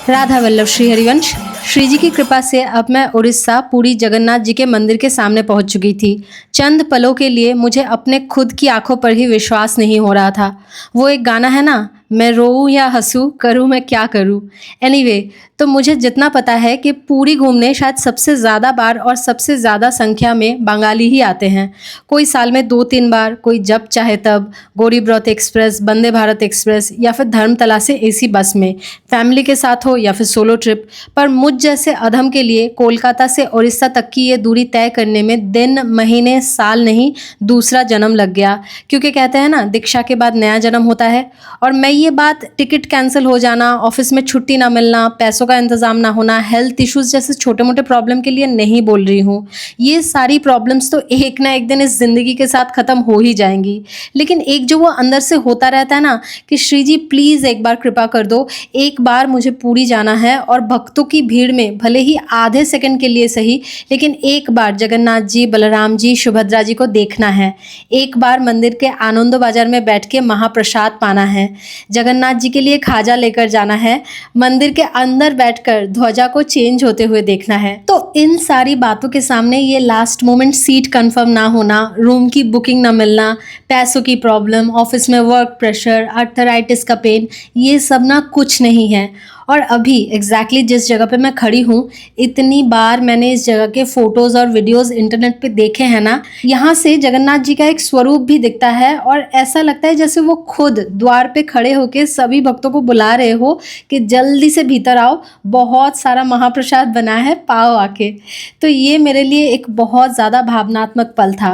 राधा वल्लभ श्री हरिवंश। श्री जी की कृपा से अब मैं उड़ीसा पुरी जगन्नाथ जी के मंदिर के सामने पहुंच चुकी थी। चंद पलों के लिए मुझे अपने खुद की आंखों पर ही विश्वास नहीं हो रहा था। वो एक गाना है ना, मैं रोऊं या हंसूं, करूं मैं क्या करूं। एनीवे, तो मुझे जितना पता है कि पूरी घूमने शायद सबसे ज़्यादा बार और सबसे ज़्यादा संख्या में बंगाली ही आते हैं। कोई साल में 2-3 बार, कोई जब चाहे तब, गरीब रथ एक्सप्रेस, वंदे भारत एक्सप्रेस या फिर धर्मतला से एसी बस में, फैमिली के साथ हो या फिर सोलो ट्रिप। पर मुझ जैसे अधम के लिए कोलकाता से उड़ीसा तक की ये दूरी तय करने में दिन, महीने, साल नहीं, दूसरा जन्म लग गया। क्योंकि कहते हैं ना, दीक्षा के बाद नया जन्म होता है। और मैं ये बात टिकट कैंसिल हो जाना, ऑफिस में छुट्टी ना मिलना, पैसों का इंतज़ाम ना होना, हेल्थ इश्यूज़ जैसे छोटे मोटे प्रॉब्लम के लिए नहीं बोल रही हूँ। ये सारी प्रॉब्लम्स तो एक ना एक दिन इस ज़िंदगी के साथ ख़त्म हो ही जाएंगी। लेकिन एक जो वो अंदर से होता रहता है ना कि श्री जी प्लीज़ एक बार कृपा कर दो, एक बार मुझे पूरी जाना है और भक्तों की भीड़ में भले ही आधे सेकंड के लिए सही, लेकिन एक बार जगन्नाथ जी, बलराम जी, सुभद्रा जी को देखना है। एक बार मंदिर के आनंद बाजार में बैठ के महाप्रसाद पाना है। जगन्नाथ जी के लिए खाजा लेकर जाना है। मंदिर के अंदर बैठकर ध्वजा को चेंज होते हुए देखना है। तो इन सारी बातों के सामने ये लास्ट मोमेंट सीट कंफर्म ना होना, रूम की बुकिंग ना मिलना, पैसों की प्रॉब्लम, ऑफिस में वर्क प्रेशर, आर्थराइटिस का पेन, ये सब ना कुछ नहीं है। और अभी एग्जैक्टली जिस जगह पे मैं खड़ी हूँ, इतनी बार मैंने इस जगह के फोटोज़ और वीडियोस इंटरनेट पे देखे हैं ना, यहाँ से जगन्नाथ जी का एक स्वरूप भी दिखता है और ऐसा लगता है जैसे वो खुद द्वार पे खड़े होकर सभी भक्तों को बुला रहे हो कि जल्दी से भीतर आओ, बहुत सारा महाप्रसाद बना है, पाओ आके। तो ये मेरे लिए एक बहुत ज़्यादा भावनात्मक पल था।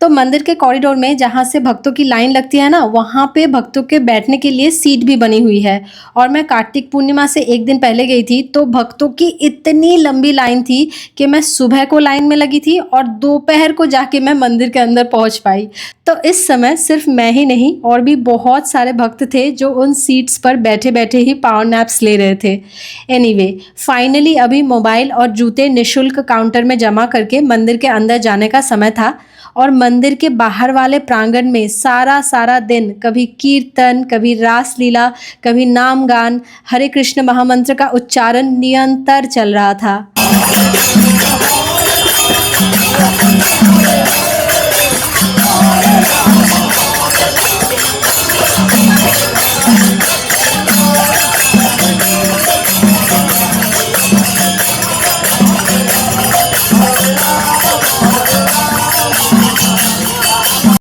तो मंदिर के कॉरिडोर में जहाँ से भक्तों की लाइन लगती है ना, वहाँ पे भक्तों के बैठने के लिए सीट भी बनी हुई है। और मैं कार्तिक पूर्णिमा से एक दिन पहले गई थी, तो भक्तों की इतनी लंबी लाइन थी कि मैं सुबह को लाइन में लगी थी और दोपहर को जाके मैं मंदिर के अंदर पहुँच पाई। तो इस समय सिर्फ मैं ही नहीं, और भी बहुत सारे भक्त थे जो उन सीट्स पर बैठे बैठे ही पावर नैप्स ले रहे थे। एनीवे, फाइनली अभी मोबाइल और जूते निःशुल्क काउंटर में जमा करके मंदिर के अंदर जाने का समय था। और मंदिर के बाहर वाले प्रांगण में सारा दिन कभी कीर्तन, कभी रास लीला, कभी नाम गान, हरे कृष्ण महामंत्र का उच्चारण निरंतर चल रहा था।